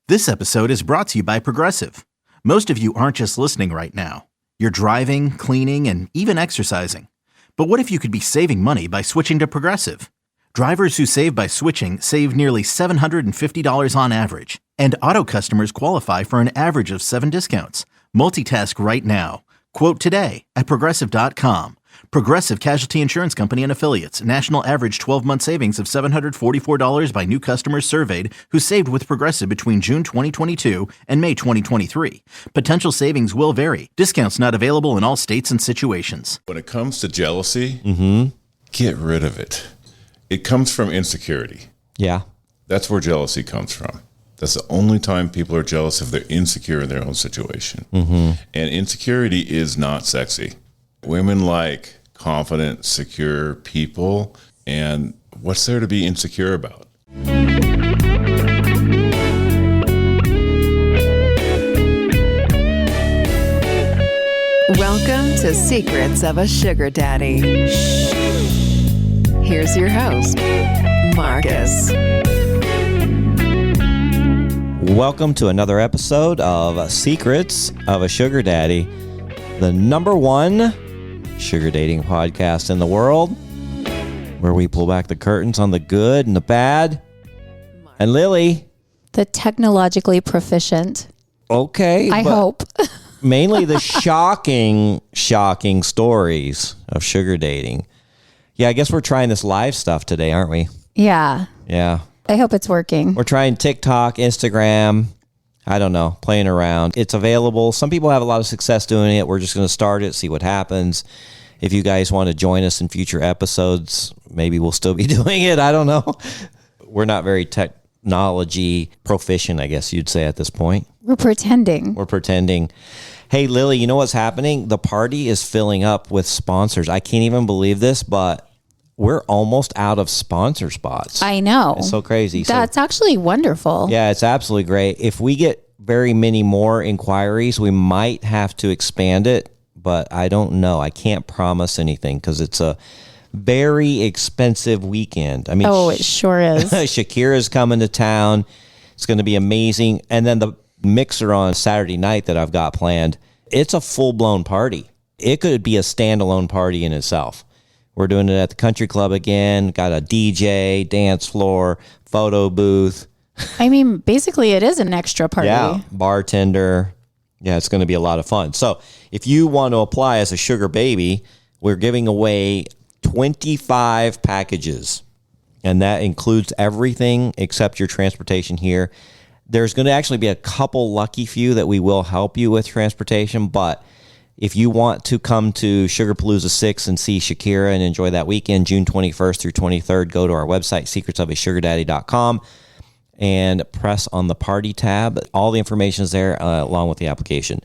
This episode is brought to you by Progressive. Most of you aren't just listening right now. You're driving, cleaning, and even exercising. But what if you could be saving money by switching to Progressive? Drivers who save by switching save nearly $750 on average. And auto customers qualify for an average of 7 discounts. Multitask right now. Quote today at Progressive.com. Progressive Casualty Insurance Company and Affiliates. National average 12-month savings of $744 by new customers surveyed who saved with Progressive between June 2022 and May 2023. Potential savings will vary. Discounts not available in all states and situations. When it comes to jealousy, get rid of it. It comes from insecurity. Yeah. That's where jealousy comes from. That's the only time people are jealous if they're insecure in their own situation. And insecurity is not sexy. Women like confident, secure people. And what's there to be insecure about? Welcome to Secrets of a Sugar Daddy. Here's your host, Marcus. Welcome to another episode of Secrets of a Sugar Daddy, the number one sugar dating podcast in the world, where we pull back the curtains on the good and the bad. And Lily, the technologically proficient. Okay. I hope. Mainly the shocking stories of sugar dating. Yeah, I guess we're trying this live stuff today, aren't we? Yeah. Yeah. I hope it's working. We're trying TikTok, Instagram, I don't know, playing around. It's available. Some people have a lot of success doing it. We're just going to start it, see what happens. If you guys want to join us in future episodes, maybe we'll still be doing it. I don't know. We're not very technology proficient, I guess you'd say at this point. We're pretending. Hey, Lily, you know what's happening? The party is filling up with sponsors. I can't even believe this, but we're almost out of sponsor spots. I know. It's so crazy. That's actually wonderful. Yeah, it's absolutely great. If we get very many more inquiries, we might have to expand it, but I don't know. I can't promise anything because it's a very expensive weekend. I mean, it sure is. Shakira's coming to town. It's going to be amazing. And then the mixer on Saturday night that I've got planned, it's a full-blown party. It could be a standalone party in itself. We're doing it at the country club again. Got a DJ, dance floor, photo booth. I mean, basically it is an extra party. Yeah, bartender. Yeah, it's going to be a lot of fun. So if you want to apply as a sugar baby, we're giving away 25 packages. And that includes everything except your transportation here. There's going to actually be a couple lucky few that we will help you with transportation, but if you want to come to Sugarpalooza 6 and see Shakira and enjoy that weekend, June 21st through 23rd, go to our website, secretsofasugardaddy.com, and press on the party tab. All the information is there along with the application.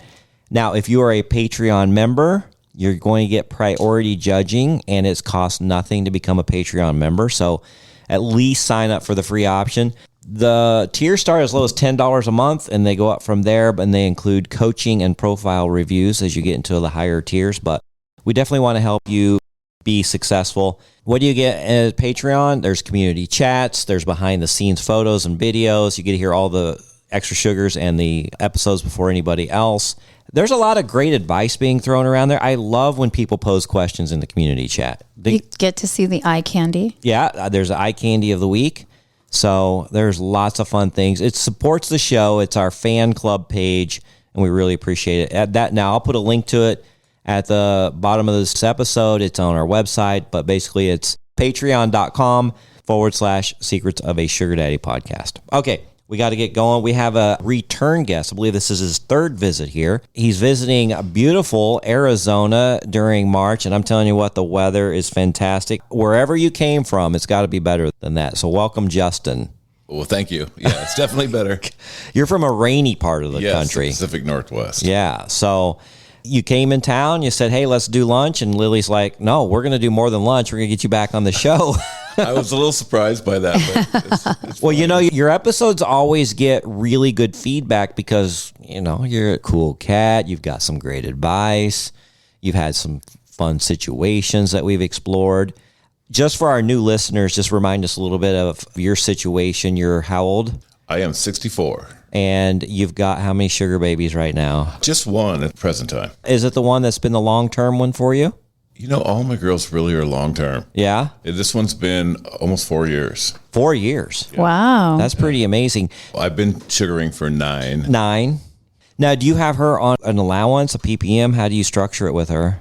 Now, if you are a Patreon member, you're going to get priority judging, and it's cost nothing to become a Patreon member. So at least sign up for the free option. The tiers start as low as $10 a month, and they go up from there, and they include coaching and profile reviews as you get into the higher tiers. But we definitely want to help you be successful. What do you get at Patreon? There's community chats. There's behind-the-scenes photos and videos. You get to hear all the extra sugars and the episodes before anybody else. There's a lot of great advice being thrown around there. I love when people pose questions in the community chat. You get to see the eye candy. Yeah, there's the eye candy of the week. So there's lots of fun things. It supports the show. It's our fan club page, and we really appreciate it. At that, now I'll put a link to it at the bottom of this episode. It's on our website, but basically it's patreon.com/Secrets of a Sugar Daddy podcast. Okay, we got to get going. We have a return guest. I believe this is his third visit here. He's visiting beautiful Arizona during March, and I'm telling you what, the weather is fantastic. Wherever you came from, it's got to be better than that. So welcome, Justin. Well, thank you. Yeah, it's definitely better. You're from a rainy part of the country. Pacific Northwest. Yeah, so you came in town, you said, hey, let's do lunch, and Lily's like, no, we're going to do more than lunch. We're going to get you back on the show. I was a little surprised by that. But it's well, you know, your episodes always get really good feedback because, you know, you're a cool cat. You've got some great advice. You've had some fun situations that we've explored. Just for our new listeners, just remind us a little bit of your situation. You're how old? I am 64. And you've got how many sugar babies right now? Just one at the present time. Is it the one that's been the long-term one for you? You know, all my girls really are long-term. Yeah? This one's been almost 4 years. 4 years. Wow. That's pretty amazing. I've been sugaring for 9. 9. Now, do you have her on an allowance, a PPM? How do you structure it with her?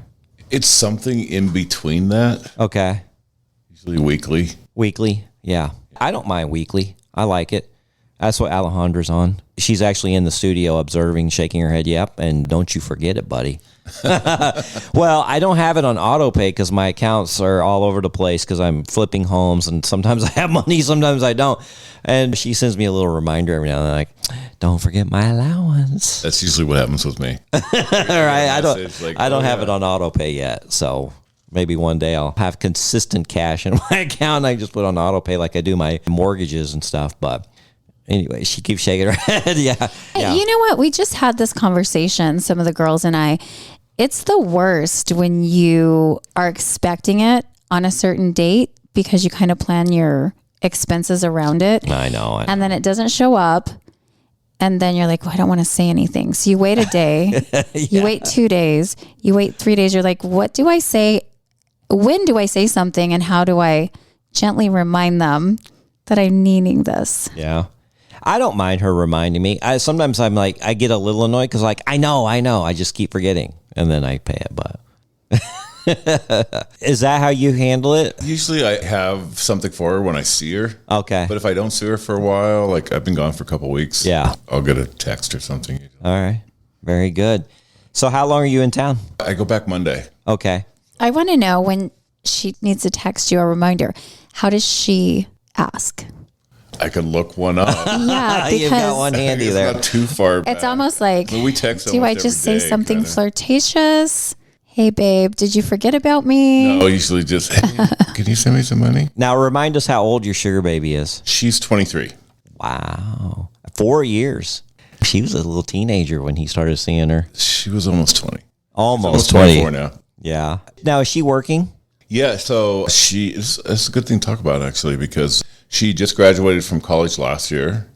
It's something in between that, Okay. usually weekly. Weekly? Yeah. I don't mind weekly. I like it. That's what Alejandra's on. She's actually in the studio observing, shaking her head, yep, and don't you forget it, buddy. Well, I don't have it on auto pay because my accounts are all over the place because I'm flipping homes, and sometimes I have money, sometimes I don't. And she sends me a little reminder every now and then, like, don't forget my allowance. That's usually what happens with me. All right, I Message, don't have it on auto pay yet, so maybe one day I'll have consistent cash in my account and I just put on auto pay like I do my mortgages and stuff. But anyway, she keeps shaking her head. Yeah. You know what? We just had this conversation, some of the girls and I. It's the worst when you are expecting it on a certain date because you kind of plan your expenses around it. I know. And then it doesn't show up. And then you're like, well, I don't want to say anything. So you wait a day, you wait 2 days, you wait 3 days. You're like, what do I say? When do I say something? And how do I gently remind them that I'm needing this? Yeah. I don't mind her reminding me. Sometimes I'm like, I get a little annoyed because like, I know. I just keep forgetting. And then I pay it. But is that how you handle it? Usually I have something for her when I see her. Okay. But if I don't see her for a while, like I've been gone for a couple of weeks, Yeah. I'll get a text or something. All right. Very good. So how long are you in town? I go back Monday. Okay. I want to know when she needs to text you a reminder, how does she ask? I could look one up. Yeah, You've got because one handy It's there. not too far back. it's almost like, But we text do I almost just every say day, something kinda. flirtatious? Hey, babe, did you forget about me? No, usually just, hey, can you send me some money? Now remind us how old your sugar baby is. She's 23. Wow. 4 years. She was a little teenager when he started seeing her. She was almost 20. Almost 24 20. now. Yeah. Now is she working? Yeah, so it's a good thing to talk about, actually, because she just graduated from college last year.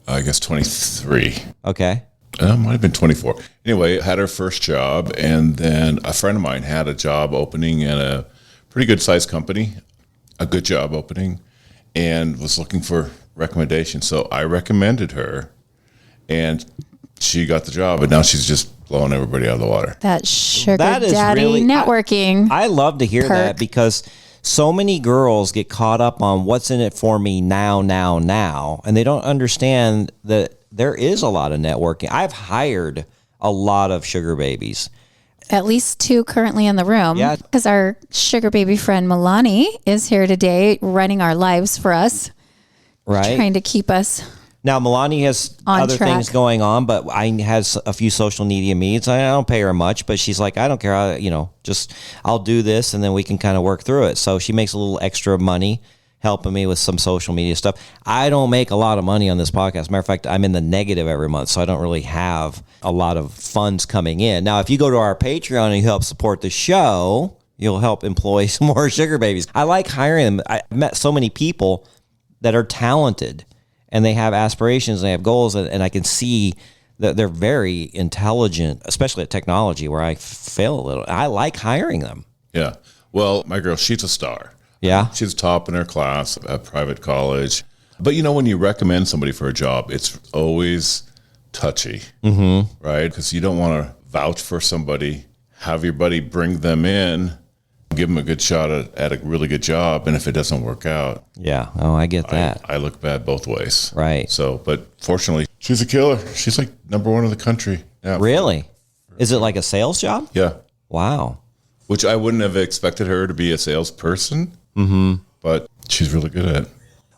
I guess 23. Okay. Might have been 24. Anyway, had her first job, and then a friend of mine had a job opening in a pretty good sized company, a good job opening, and was looking for recommendations. So I recommended her, and she got the job, and now she's just blowing everybody out of the water. That sugar That is daddy really- networking. I love to hear that because so many girls get caught up on what's in it for me now, and they don't understand that there is a lot of networking. I've hired a lot of sugar babies. At least 2 currently in the room. Yeah. Because our sugar baby friend Milani is here today running our lives for us, Right. trying to keep us. Now, Milani has On other track. things going on, but has a few social media needs. I don't pay her much, but she's like, I don't care. I'll do this, and then we can kind of work through it. So she makes a little extra money helping me with some social media stuff. I don't make a lot of money on this podcast. Matter of fact, I'm in the negative every month, so I don't really have a lot of funds coming in. Now, if you go to our Patreon and you help support the show, you'll help employ some more sugar babies. I like hiring them. I met so many people that are talented, and they have aspirations, and they have goals, and I can see that they're very intelligent, especially at technology, where I fail a little. I like hiring them. Yeah. Well, my girl, she's a star. Yeah. She's top in her class at private college. But, when you recommend somebody for a job, it's always touchy, right? Because you don't want to vouch for somebody, have your buddy bring them in, give them a good shot at a really good job, and if it doesn't work out, Yeah. Oh, I get that. I look bad both ways. Right. So, but fortunately, she's a killer. She's like #1 in the country. Yeah. Really? Is it like a sales job? Yeah. Wow. Which I wouldn't have expected her to be a salesperson, but she's really good at it.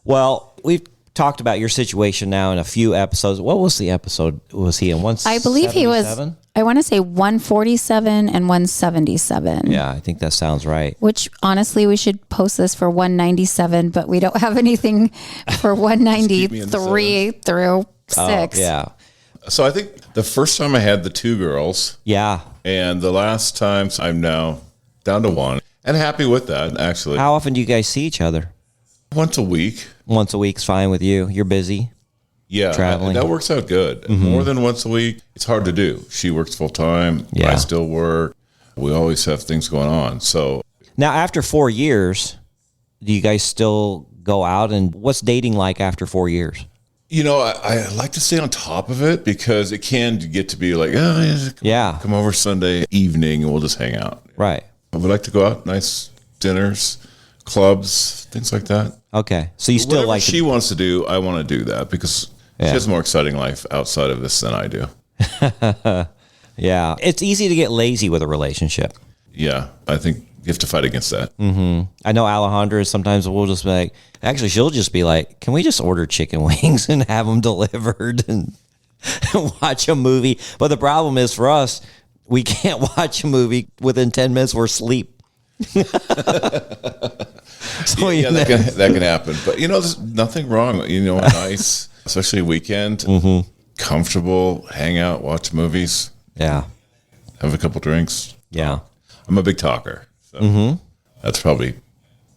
Well, we've talked about your situation now in a few episodes. What was the episode? Was he in 177? I believe he was, I want to say 147 and 177. Yeah, I think that sounds right. Which honestly, we should post this for 197, but we don't have anything for me in the 193 through 6. Oh, yeah. So I think the first time I had the 2 girls, Yeah. and the last time I'm now down to 1, and happy with that, actually. How often do you guys see each other? Once a week. Once a week's fine with you. You're busy. Yeah, traveling? that works out good. More than once a week, it's hard to do. She works full time. Yeah. I still work. We always have things going on. So Now, after 4 years, do you guys still go out? And what's dating like after 4 years? I like to stay on top of it because it can get to be like, come over Sunday evening and we'll just hang out. Right. I would like to go out, nice dinners, clubs, things like that. Okay. So you still Whatever like she wants to do, I want to do that because she has a more exciting life outside of this than I do. Yeah. It's easy to get lazy with a relationship. Yeah, I think you have to fight against that. I know Alejandra sometimes will just be like, actually, she'll just be like, can we just order chicken wings and have them delivered and watch a movie? But the problem is for us, we can't watch a movie within 10 minutes. We're asleep. So, that can happen. But, there's nothing wrong. Nice, especially a weekend, comfortable, hang out, watch movies, yeah. have a couple drinks. Yeah. I'm a big talker. So that's probably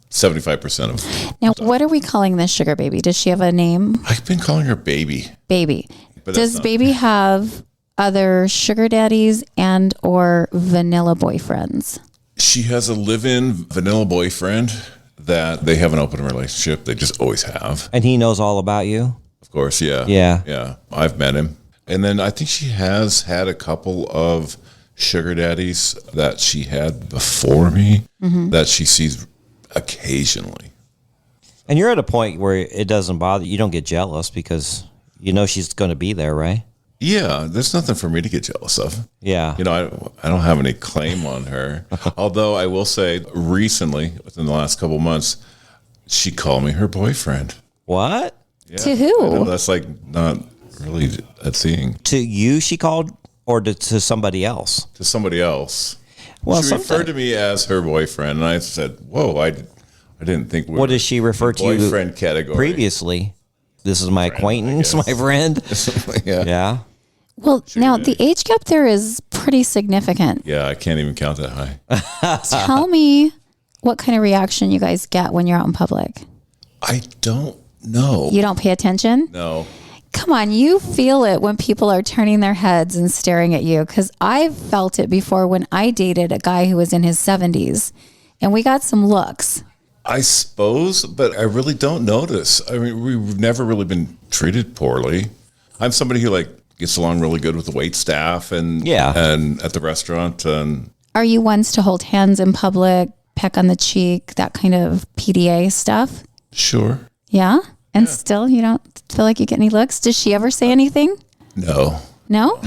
75% of. Now, what are we calling this sugar baby? Does she have a name? I've been calling her baby. Baby. But Does baby have other sugar daddies and or vanilla boyfriends? She has a live-in vanilla boyfriend that they have an open relationship. They just always have. And he knows all about you? Of course, yeah. Yeah. Yeah. I've met him. And then I think she has had a couple of sugar daddies that she had before me that she sees occasionally. And you're at a point where it doesn't bother you. You don't get jealous because you know she's going to be there, right? Yeah, there's nothing for me to get jealous of. Yeah. I don't have any claim on her. Although I will say recently, within the last couple months, she called me her boyfriend. What? Yeah, To who? I know that's like not really a thing. To you she called or to somebody else? To somebody else. Well, she referred to me as her boyfriend, and I said, whoa, I didn't think we were what does she refer to you boyfriend category. Previously? This is my acquaintance, my friend. Yeah. Yeah. Well, now the age gap there is pretty significant. Yeah, I can't even count that high. Tell me what kind of reaction you guys get when you're out in public. I don't know. You don't pay attention? No. Come on, you feel it when people are turning their heads and staring at you. Because I've felt it before when I dated a guy who was in his 70s and we got some looks. I suppose, but I really don't notice. I mean, we've never really been treated poorly. I'm somebody who gets along really good with the wait staff and at the restaurant. And Are you ones to hold hands in public, peck on the cheek, that kind of PDA stuff? sure. Yeah? And still you don't feel like you get any looks? Does she ever say anything? No. No?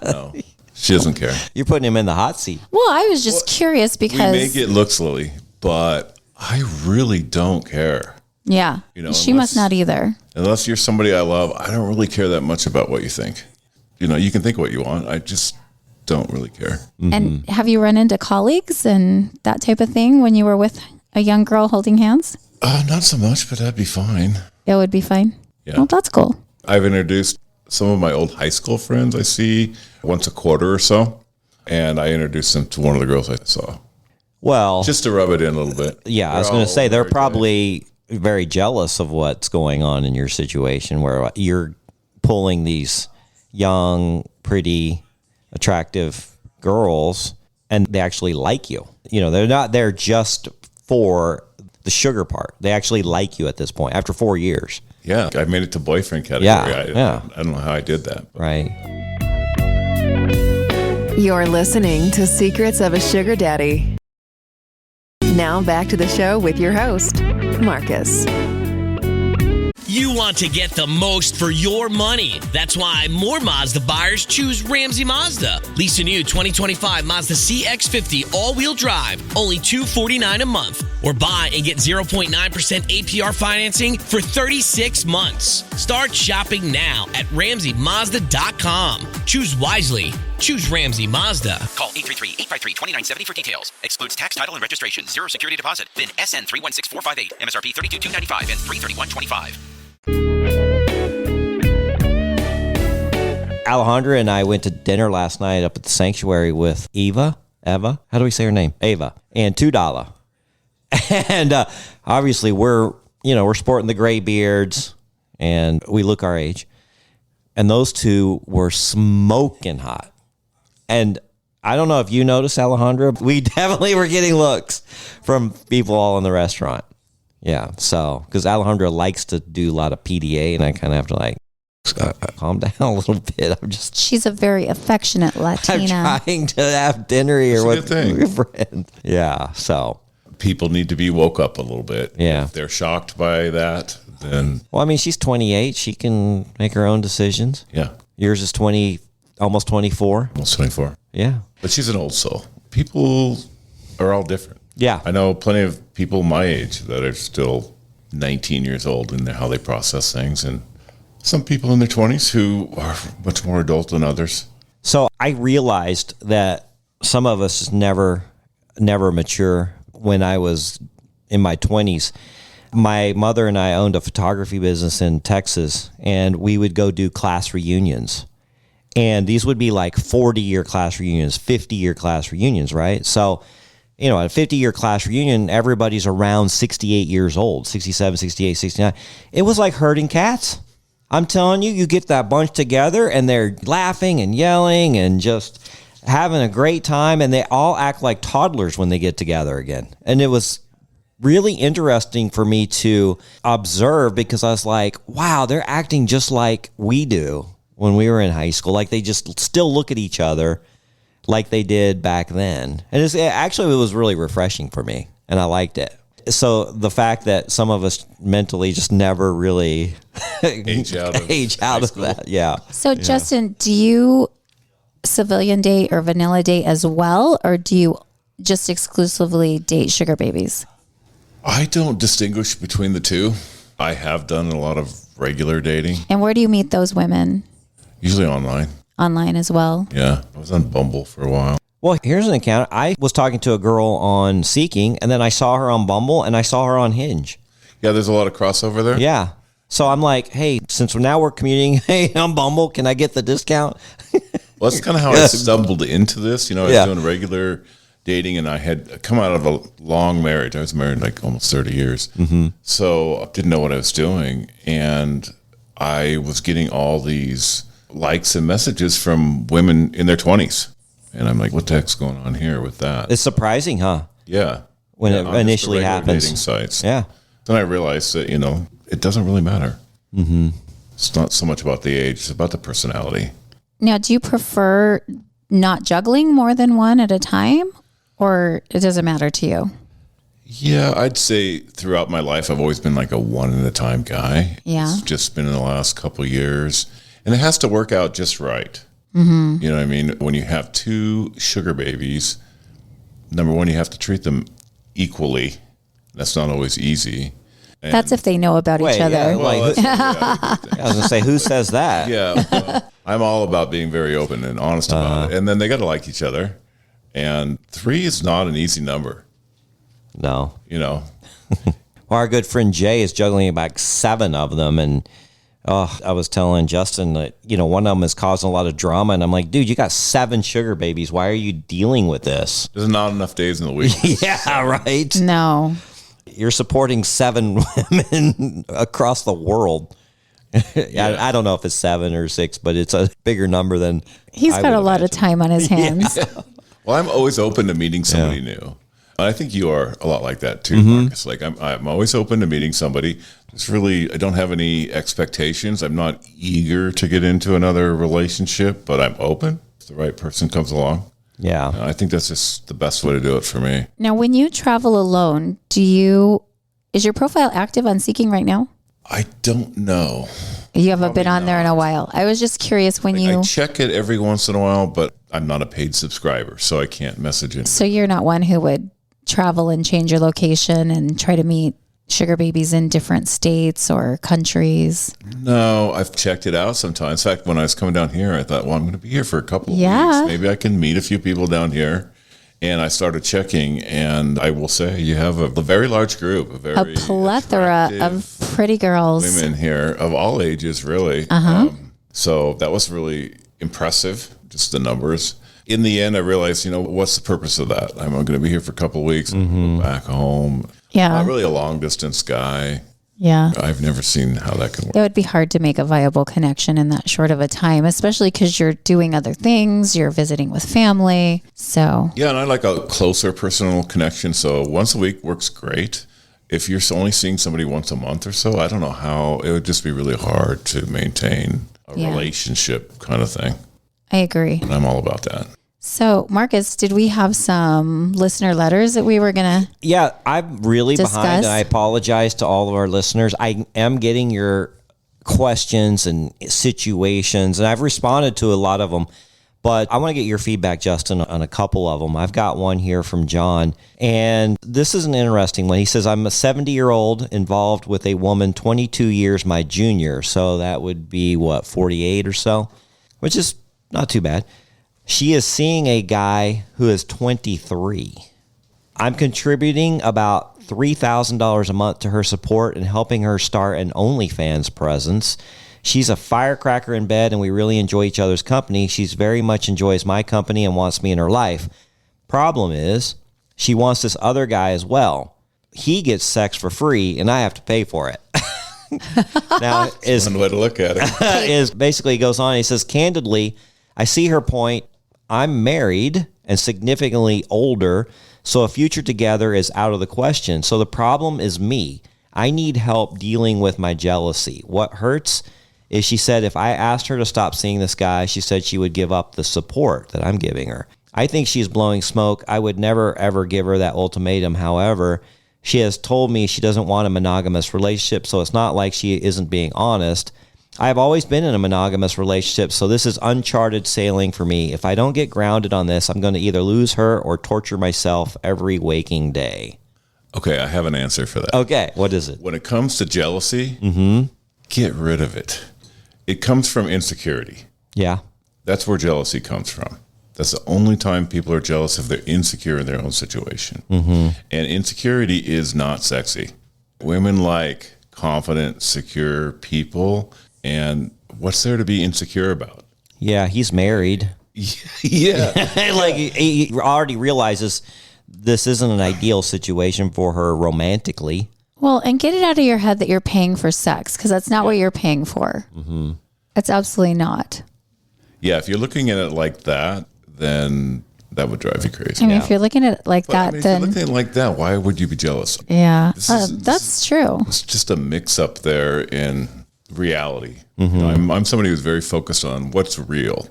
No. She doesn't care. You're putting him in the hot seat. Well, I was just curious We because may get looks, Lily, but I really don't care. yeah, she must not either. Unless you're somebody I love, I don't really care that much about what you think. You can think what you want. I just don't really care. And have you run into colleagues and that type of thing when you were with a young girl holding hands? Not so much, but that'd be fine. It would be fine. Yeah. Well, that's cool. I've introduced some of my old high school friends I see once a quarter or so, and I introduced them to one of the girls I saw. Well, Just to rub it in a little bit. yeah, I was going to say they're probably very jealous of what's going on in your situation where you're pulling these young, pretty, attractive girls and they actually like you. They're not there just for the sugar part. They actually like you at this point after 4 years. Yeah, I made it to boyfriend category. Yeah. I don't know how I did that. But. Right. You're listening to Secrets of a Sugar Daddy. Now back to the show with your host, Marcus. You want to get the most for your money. That's why more Mazda buyers choose Ramsey Mazda. Lease a new 2025 Mazda CX-50 all-wheel drive, only $249 a month. Or buy and get 0.9% APR financing for 36 months. Start shopping now at RamseyMazda.com. Choose wisely. Choose Ramsey Mazda. Call 833-853-2970 for details. Excludes tax, title, and registration. Zero security deposit. VIN SN 316458. MSRP $32,295 and $331.25. Alejandra and I went to dinner last night up at the sanctuary with Eva. How do we say her name? Ava. And $2. And obviously we're sporting the gray beards and we look our age. And those two were smoking hot. And I don't know if you noticed, Alejandra, we definitely were getting looks from people all in the restaurant. Yeah, so, because Alejandra likes to do a lot of PDA, and I kind of have to like, calm down a little bit. She's a very affectionate Latina. I'm trying to have dinner here with a good a friend. Yeah, so. People need to be woke up a little bit. Yeah. If they're shocked by that, then Well, I mean, she's 28. She can make her own decisions. yeah, Yours is 20, almost 24. almost 24. Yeah. But she's an old soul. People are all different. Yeah. I know plenty of people my age that are still 19 years old in how they process things, and some people in their 20s who are much more adult than others. So I realized that some of us never mature. When I was in my 20s, my mother and I owned a photography business in Texas, and we would go do class reunions. And these would be like 40-year class reunions, 50-year class reunions, right? So, you know, at a 50-year class reunion, everybody's around 68 years old, 67, 68, 69. It was like herding cats. I'm telling you, you get that bunch together, and they're laughing and yelling and just having a great time, and they all act like toddlers when they get together again. And it was really interesting for me to observe, because I was like, wow, they're acting just like we do when we were in high school. Like they just still look at each other like they did back then. And it was really refreshing for me, and I liked it. So the fact that some of us mentally just never really Age out of that. Yeah. So, Justin, do you civilian date or vanilla date as well, or do you just exclusively date sugar babies? I don't distinguish between the two. I have done a lot of regular dating, And where do you meet those women? usually online. Online as well? Yeah, I was on Bumble for a while. Well, here's an account. I was talking to a girl on Seeking, and then I saw her on Bumble, and I saw her on Hinge. Yeah, there's a lot of crossover there. Yeah. So I'm like, hey, since now we're commuting, hey, on Bumble, can I get the discount? Well, that's kind of how I stumbled into this. You know, I was Yeah. doing regular dating, and I had come out of a long marriage. I was married like almost 30 years. Mm-hmm. So I didn't know what I was doing. And I was getting all these likes and messages from women in their 20s. And I'm like, what the heck's going on here with that? It's surprising, huh? Yeah. When Yeah, it on just the initially regular happens. dating sites. Yeah. Then I realized that, you know, it doesn't really matter. Mm-hmm. It's not so much about the age. It's about the personality. Now, do you prefer not juggling more than one at a time, or it doesn't matter to you? Yeah, I'd say throughout my life, I've always been like a one at a time guy. Yeah. It's just been in the last couple of years. And it has to work out just right. Mm-hmm. You know what I mean? When you have two sugar babies, number one, you have to treat them equally. That's not always easy. And That's if they know about each other. Yeah, well, like, that's, yeah, I was going to say, who says that? yeah, well, I'm all about being very open and honest about it. And then they got to like each other. And 3 is not an easy number, No. you know. Well, our good friend Jay is juggling about 7 of them. And I was telling Justin that, you know, one of them is causing a lot of drama. And I'm like, dude, you got 7 sugar babies. Why are you dealing with this? There's not enough days in the week. Yeah, right. No. You're supporting 7 women across the world. I don't know if it's 7 or 6, but it's a bigger number than He's I got a would lot of imagine. time on his hands. Well, I'm always open to meeting somebody new. And I think you are a lot like that too, Mm-hmm. Marcus. Like I'm always open to meeting somebody. It's really, I don't have any expectations. I'm not eager to get into another relationship, but I'm open if the right person comes along. Yeah. I think that's just the best way to do it for me. Now, when you travel alone, is your profile active on Seeking right now? I don't know. You haven't been on there in a while. I was just curious when I check it every once in a while, but I'm not a paid subscriber, so I can't message it. So you're not one who would travel and change your location and try to meet sugar babies in different states or countries? No, I've checked it out sometimes. In fact, when I was coming down here, I thought, well, I'm going to be here for a couple of Yeah. weeks. Maybe I can meet a few people down here. And I started checking, and I will say you have a very large group, a very Plethora attractive of pretty girls. women here of all ages, really. So that was really impressive, just the numbers. In the end, I realized, you know, what's the purpose of that? I'm going to be here for a couple of weeks, and go back home. Yeah. Not really a long distance guy. Yeah. I've never seen how that can work. It would be hard to make a viable connection in that short of a time, especially because you're doing other things, you're visiting with family. So, Yeah, and I like a closer personal connection. So once a week works great. If you're only seeing somebody once a month or so, I don't know how, it would just be really hard to maintain a relationship kind of thing. I agree. And I'm all about that. So, Marcus, did we have some listener letters that we were going to? Yeah, I'm really Discuss. behind, and I apologize to all of our listeners. I am getting your questions and situations, and I've responded to a lot of them, but I want to get your feedback, Justin, on a couple of them. I've got one here from John, and this is an interesting one. He says, I'm a 70-year-old involved with a woman 22 years my junior, so that would be, 48 or so, which is not too bad. She is seeing a guy who is 23. I'm contributing about $3,000 a month to her support and helping her start an OnlyFans presence. She's a firecracker in bed, and we really enjoy each other's company. She's very much enjoys my company and wants me in her life. Problem is, she wants this other guy as well. He gets sex for free, and I have to pay for it. Now, is One way to look at it. is basically he goes on. He says, candidly, I see her point. I'm married and significantly older, so a future together is out of the question. So the problem is me. I need help dealing with my jealousy. What hurts is she said if I asked her to stop seeing this guy, she said she would give up the support that I'm giving her. I think she's blowing smoke. I would never, ever give her that ultimatum. However, she has told me she doesn't want a monogamous relationship, so it's not like she isn't being honest. I've always been in a monogamous relationship, so this is uncharted sailing for me. If I don't get grounded on this, I'm going to either lose her or torture myself every waking day. Okay, I have an answer for that. Okay, what is it? When it comes to jealousy, get rid of it. It comes from insecurity. Yeah. That's where jealousy comes from. That's the only time people are jealous if they're insecure in their own situation. And insecurity is not sexy. Women like confident, secure people. And what's there to be insecure about? Yeah, he's married. Yeah. Like he already realizes this isn't an ideal situation for her romantically. Well, and get it out of your head that you're paying for sex, because that's not what you're paying for. It's absolutely not. Yeah, if you're looking at it like that, then that would drive you crazy. I mean, if you're looking at it like that, if then you're looking at it like that, why would you be jealous? yeah, is- that's true. It's just a mix up there in reality. You know, I'm somebody who's very focused on what's real,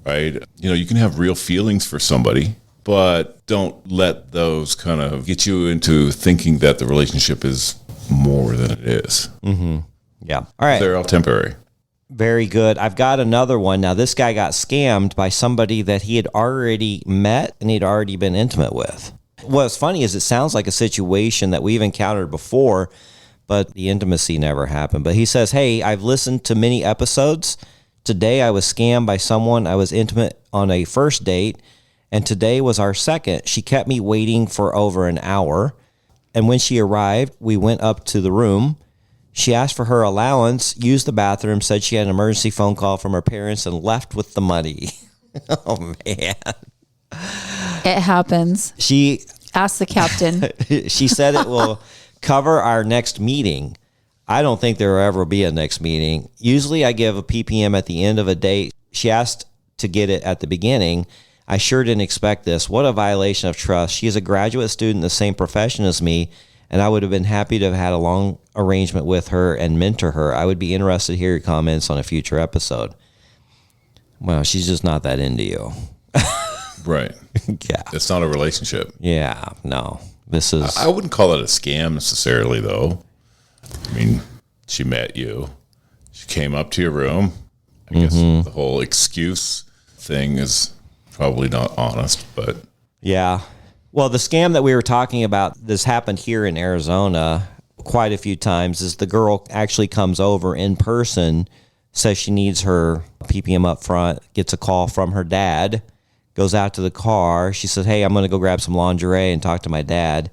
right? You know, you can have real feelings for somebody, but don't let those kind of get you into thinking that the relationship is more than it is. Yeah. All right. They're all temporary. Very good. I've got another one. Now, this guy got scammed by somebody that he had already met and he'd already been intimate with. What's funny is it sounds like a situation that we've encountered before, but the intimacy never happened. But he says, hey, I've listened to many episodes. Today I was scammed by someone I was intimate on a first date, and today was our second. She kept me waiting for over an hour, and when she arrived, we went up to the room. She asked for her allowance, used the bathroom, said she had an emergency phone call from her parents, and left with the money. Oh, man. It happens. She Ask the captain. she said it will cover our next meeting. I don't think there will ever be a next meeting. Usually I give a PPM at the end of a date. She asked to get it at the beginning. I sure didn't expect this. What a violation of trust. She is a graduate student in the same profession as me, and I would have been happy to have had a long arrangement with her and mentor her. I would be interested to hear your comments on a future episode. Well, she's just not that into you. Right. Yeah. It's not a relationship. Yeah. No. This is... I wouldn't call it a scam necessarily, though. I mean, she met you. She came up to your room. I guess the whole excuse thing is probably not honest, but... Yeah. Well, the scam that we were talking about, this happened here in Arizona quite a few times, is the girl actually comes over in person, says she needs her PPM up front, gets a call from her dad, goes out to the car. She says, hey, I'm going to go grab some lingerie and talk to my dad.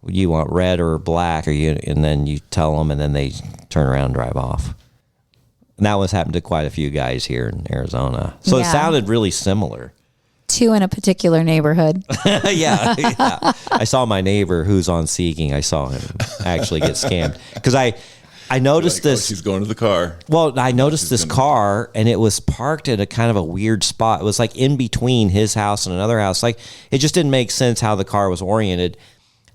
You want red or black? And then you tell them, and then they turn around and drive off. And that one's happened to quite a few guys here in Arizona. So it Yeah. sounded really similar. 2 in a particular neighborhood. Yeah. I saw my neighbor who's on Seeking. I saw him actually get scammed because I I noticed like, this. Oh, she's going to the car. Well, I noticed this car, and it was parked at a kind of a weird spot. It was like in between his house and another house. Like, it just didn't make sense how the car was oriented.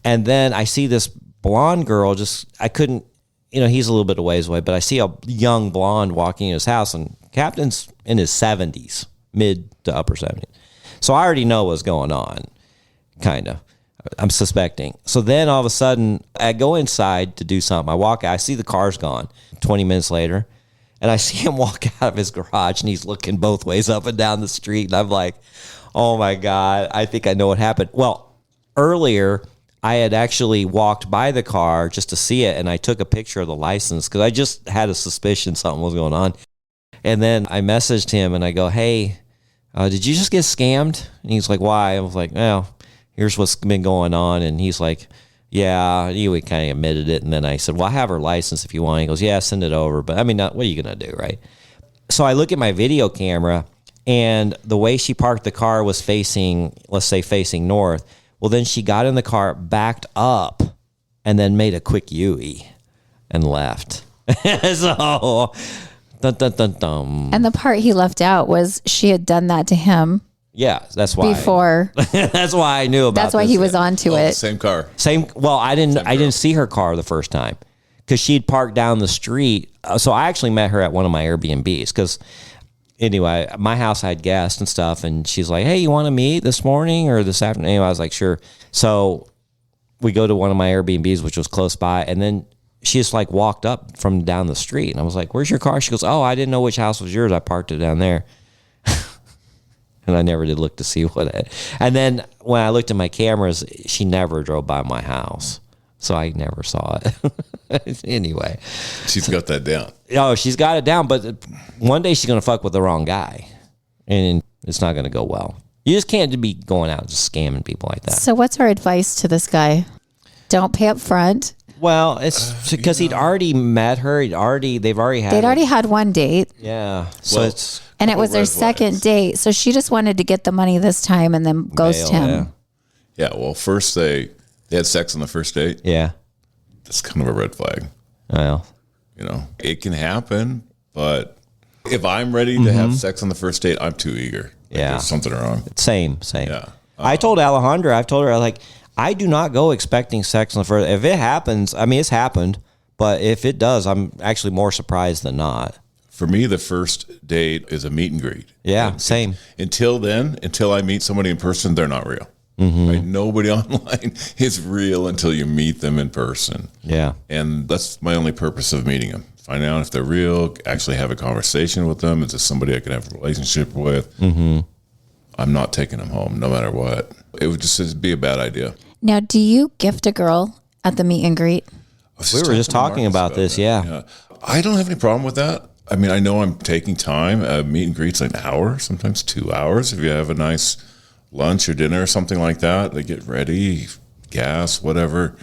And then I see this blonde girl. I couldn't, he's a little bit of ways away, but I see a young blonde walking in his house, and Captain's in his 70s, mid to upper 70s. So I already know what's going on, kind of. I'm suspecting. So then all of a sudden, I go inside to do something. I walk out. I see the car's gone 20 minutes later, and I see him walk out of his garage, and he's looking both ways up and down the street. And I'm like, oh, my God, I think I know what happened. Well, earlier, I had actually walked by the car just to see it, and I took a picture of the license because I just had a suspicion something was going on. And then I messaged him, and I go, hey, did you just get scammed? And he's like, why? I was like, well, here's what's been going on. And he's like, yeah, he kind of admitted it. And then I said, well, I have her license if you want. He goes, yeah, send it over. But I mean, what are you going to do, right? So I look at my video camera, and the way she parked the car was facing, let's say, facing north. Well, then she got in the car, backed up, and then made a quick U-E and left. So, dun, dun, dun, dun. And the part he left out was she had done that to him. Yeah, that's why. Before. That's why I knew about. That's why this. he was onto it. Same car. Well, I didn't see her car the first time because she'd parked down the street. So I actually met her at one of my Airbnbs because anyway, my house had guests and stuff, and she's like, hey, you want to meet this morning or this afternoon? Anyway, I was like, sure. So we go to one of my Airbnbs, which was close by, and then she just like walked up from down the street, and I was like, where's your car? She goes, oh, I didn't know which house was yours. I parked it down there. And I never did look to see what it. And then when I looked at my cameras, she never drove by my house. So I never saw it. Anyway. She's got that down. Oh, she's got it down. But one day she's going to fuck with the wrong guy. And it's not going to go well. You just can't be going out just scamming people like that. So what's our advice to this guy? Don't pay up front. Well, it's because he'd already met her. They'd already had one date. Yeah. So and it was their second date. So she just wanted to get the money this time and then ghost him. Yeah. Well, first they had sex on the first date. Yeah. That's kind of a red flag. Well, it can happen, but if I'm ready to have sex on the first date, I'm too eager. There's something wrong. Same. Yeah. I told Alejandra, I've told her, like, I do not go expecting sex on the first. If it happens, I mean, it's happened, but if it does, I'm actually more surprised than not. For me, the first date is a meet and greet. Yeah, same. Until I meet somebody in person, they're not real. Right? Nobody online is real until you meet them in person. Yeah. And that's my only purpose of meeting them. Find out if they're real, actually have a conversation with them. Is this somebody I can have a relationship with? I'm not taking them home no matter what. It would just be a bad idea. Now, do you gift a girl at the meet and greet? We were just talking about this, yeah. I don't have any problem with that. I mean, I know I'm taking time. Meet and greet's like an hour, sometimes 2 hours. If you have a nice lunch or dinner or something like that, they get ready, gas, whatever.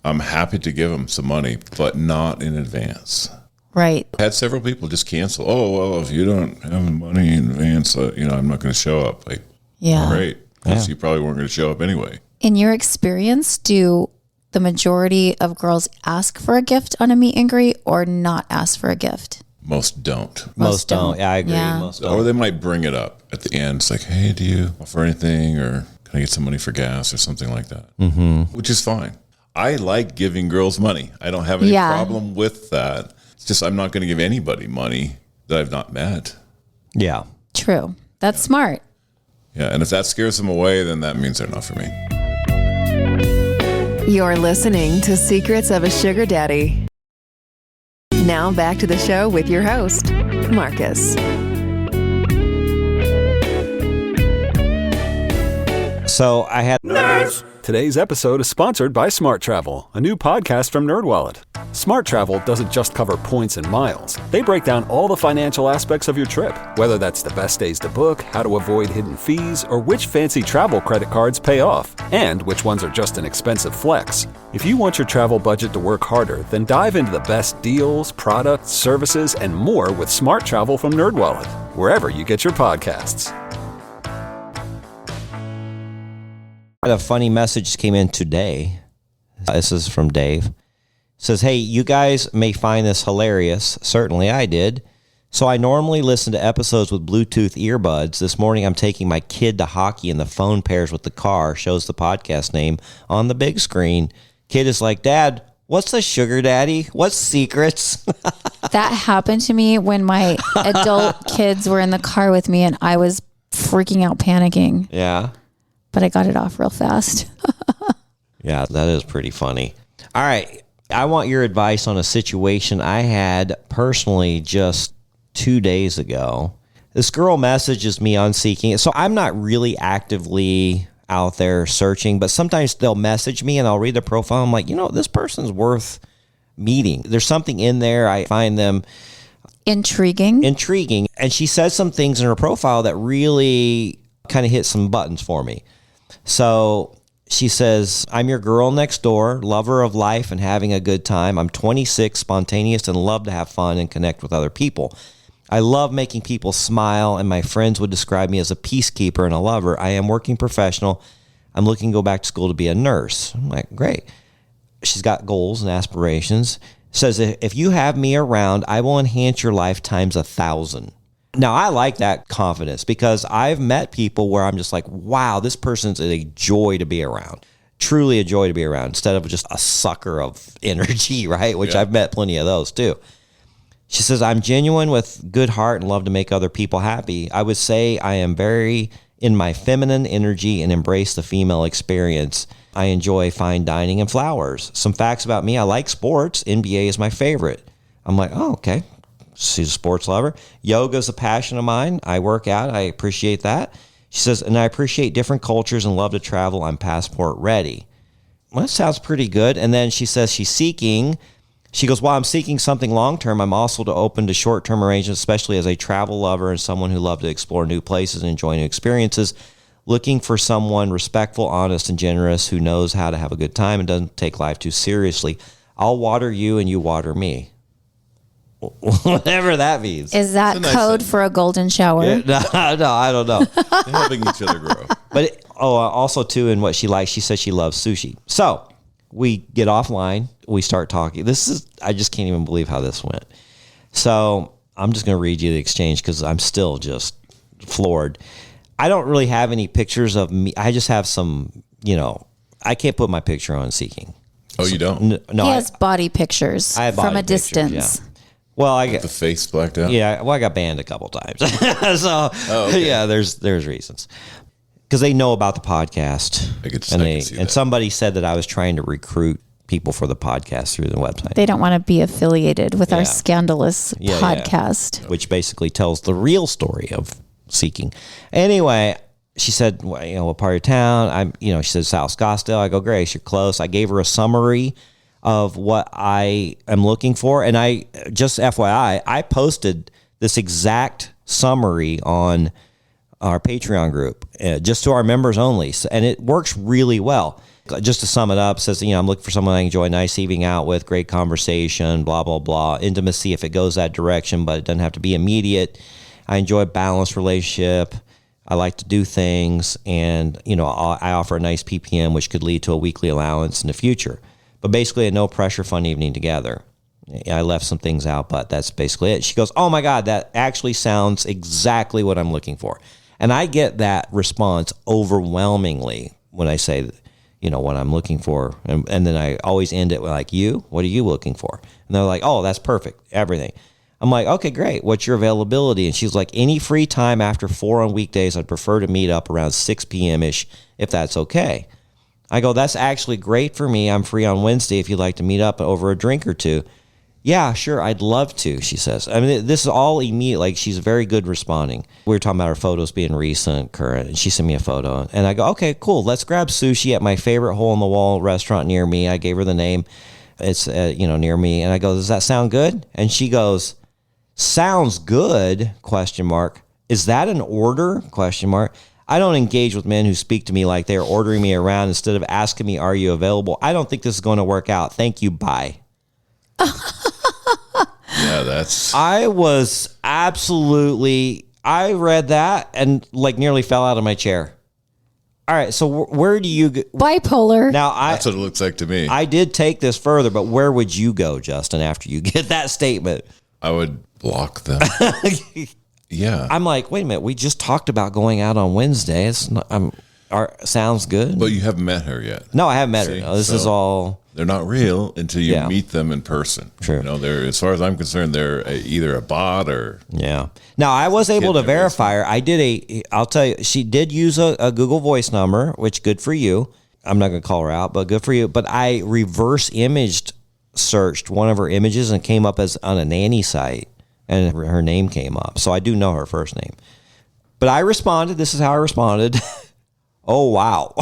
I'm happy to give them some money, but not in advance. Right. I had several people just cancel. Oh, well, if you don't have money in advance, I'm not going to show up. Like, great. Because you probably weren't going to show up anyway. In your experience, do the majority of girls ask for a gift on a meet and greet or not ask for a gift? Most don't. Most don't. Yeah, I agree. Yeah. Most don't. Or they might bring it up at the end. It's like, hey, do you offer anything? Or can I get some money for gas or something like that? Which is fine. I like giving girls money. I don't have any problem with that. It's just I'm not going to give anybody money that I've not met. Yeah. True. That's smart. Yeah, and if that scares them away, then that means they're not for me. You're listening to Secrets of a Sugar Daddy. Now back to the show with your host, Marcus. So I had... Nerds! Today's episode is sponsored by Smart Travel, a new podcast from NerdWallet. Smart Travel doesn't just cover points and miles. They break down all the financial aspects of your trip, whether that's the best days to book, how to avoid hidden fees, or which fancy travel credit cards pay off, and which ones are just an expensive flex. If you want your travel budget to work harder, then dive into the best deals, products, services, and more with Smart Travel from NerdWallet, wherever you get your podcasts. A funny message came in today. This is from Dave. Says, hey, you guys may find this hilarious. Certainly I did. So I normally listen to episodes with Bluetooth earbuds. This morning I'm taking my kid to hockey and the phone pairs with the car, shows the podcast name on the big screen. Kid is like, Dad, what's the sugar daddy? What's secrets? That happened to me when my adult kids were in the car with me and I was freaking out, panicking. Yeah. But I got it off real fast. Yeah, that is pretty funny. All right. I want your advice on a situation I had personally just 2 days ago. This girl messages me on Seeking. So I'm not really actively out there searching, but sometimes they'll message me and I'll read the profile. I'm like, this person's worth meeting. There's something in there. I find them intriguing. And she says some things in her profile that really kind of hit some buttons for me. So she says, I'm your girl next door, lover of life and having a good time. I'm 26, spontaneous, and love to have fun and connect with other people. I love making people smile, and my friends would describe me as a peacekeeper and a lover. I am working professional. I'm looking to go back to school to be a nurse. I'm like, great. She's got goals and aspirations. Says, if you have me around, I will enhance your life times 1,000. Now, I like that confidence because I've met people where I'm just like, wow, this person's a joy to be around. Truly a joy to be around instead of just a sucker of energy, right? Which I've met plenty of those too. She says, I'm genuine with good heart and love to make other people happy. I would say I am very in my feminine energy and embrace the female experience. I enjoy fine dining and flowers. Some facts about me. I like sports. NBA is my favorite. I'm like, oh, okay. She's a sports lover. Yoga is a passion of mine. I work out. I appreciate that. She says, and I appreciate different cultures and love to travel. I'm passport ready. Well, that sounds pretty good. And then she says she's seeking. She goes, while I'm seeking something long-term, I'm also open to short-term arrangements, especially as a travel lover and someone who loves to explore new places and enjoy new experiences. Looking for someone respectful, honest, and generous who knows how to have a good time and doesn't take life too seriously. I'll water you and you water me. Whatever that means. Is that nice code thing. for a golden shower? No, I don't know. They're helping each other grow. But also too, in what she likes, she says she loves sushi. So we get offline, we start talking. I just can't even believe how this went. So I'm just going to read you the exchange because I'm still just floored. I don't really have any pictures of me. I just have some, I can't put my picture on Seeking. Oh, you don't? No, He has body pictures I have from body a pictures, distance. yeah. Well, I The face blacked out? Yeah, well, I got banned a couple times. So, okay. yeah, there's reasons. Because they know about the podcast. I can see and that. somebody said that I was trying to recruit people for the podcast through the website. They don't want to be affiliated with Yeah. our scandalous podcast. Which basically tells the real story of Seeking. Anyway, she said, well, what part of town? She said South Scottsdale. I go, Grace, you're close. I gave her a summary of what I am looking for. And I just FYI, I posted this exact summary on our Patreon group, just to our members only. And it works really well. Just to sum it up, says, I'm looking for someone I enjoy a nice evening out with, great conversation, blah, blah, blah. Intimacy if it goes that direction, but it doesn't have to be immediate. I enjoy a balanced relationship. I like to do things. And, I offer a nice PPM, which could lead to a weekly allowance in the future. But basically a no pressure fun evening together. I left some things out, but that's basically it. She goes, oh my God, that actually sounds exactly what I'm looking for. And I get that response overwhelmingly when I say, what I'm looking for. And then I always end it with like, what are you looking for? And they're like, oh, that's perfect. Everything. I'm like, okay, great. What's your availability? And she's like, any free time after 4 on weekdays. I'd prefer to meet up around 6 p.m.-ish if that's okay. I go, that's actually great for me. I'm free on Wednesday if you'd like to meet up over a drink or two. Yeah, sure, I'd love to, she says. I mean, this is all immediate. Like, she's very good responding. We were talking about her photos being recent, current, and she sent me a photo. And I go, okay, cool. Let's grab sushi at my favorite hole-in-the-wall restaurant near me. I gave her the name. It's, near me. And I go, does that sound good? And she goes, sounds good, ? Is that an order, ? I don't engage with men who speak to me like they're ordering me around instead of asking me, are you available? I don't think this is going to work out. Thank you. Bye. Yeah, that's... I was I read that and like nearly fell out of my chair. All right. So where do you go? Bipolar. Now, That's what it looks like to me. I did take this further, but where would you go, Justin, after you get that statement? I would block them. Yeah. I'm like, wait a minute. We just talked about going out on Wednesday. It's not, sounds good. But you haven't met her yet. No, I haven't met See? her. No, this So- is all. They're not real until you Yeah. meet them in person. True. You know, they're, as far as I'm concerned, they're either a bot or Yeah. Now, I was able to Kid, they're verify her. I'll tell you, she did use a Google Voice number, which good for you. I'm not going to call her out, but good for you. But I reverse searched one of her images and came up as on a nanny site, and her name came up. So I do know her first name. But I responded. This is how I responded. Oh, wow.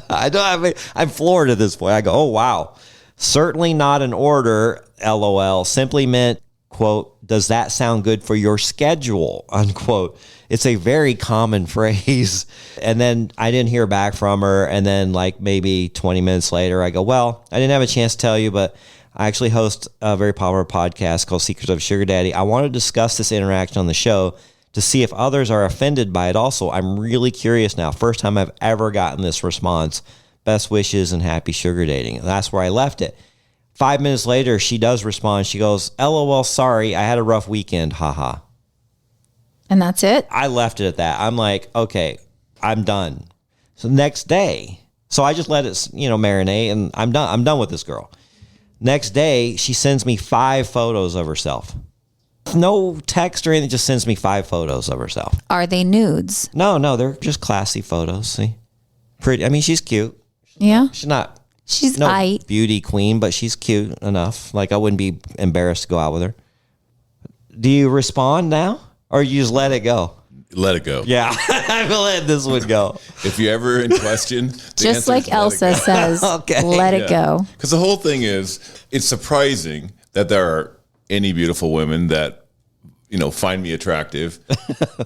I'm floored at this point. I go, oh, wow. Certainly not an order, LOL. Simply meant, quote, does that sound good for your schedule, unquote. It's a very common phrase. And then I didn't hear back from her. And then like maybe 20 minutes later, I go, well, I didn't have a chance to tell you, but I actually host a very popular podcast called Secrets of a Sugar Daddy. I want to discuss this interaction on the show to see if others are offended by it also. I'm really curious now. First time I've ever gotten this response. Best wishes and happy sugar dating. And that's where I left it. 5 minutes later, she does respond. She goes, LOL, sorry, I had a rough weekend. Haha. And that's it? I left it at that. I'm like, okay, I'm done. So next day, so I just let it, marinate, and I'm done. I'm done with this girl. Next day, she sends me 5 photos of herself. No text or anything, just sends me 5 photos of herself. Are they nudes? No, they're just classy photos. See, pretty. I mean, she's cute. Yeah. She's not. She's no aight. beauty queen, but she's cute enough. Like I wouldn't be embarrassed to go out with her. Do you respond now, or you just let it go? let it go. Yeah, I'm letting this one go. If you're ever in question, Just like Elsa says, Okay. let it go. Because the whole thing is, it's surprising that there are any beautiful women that, find me attractive,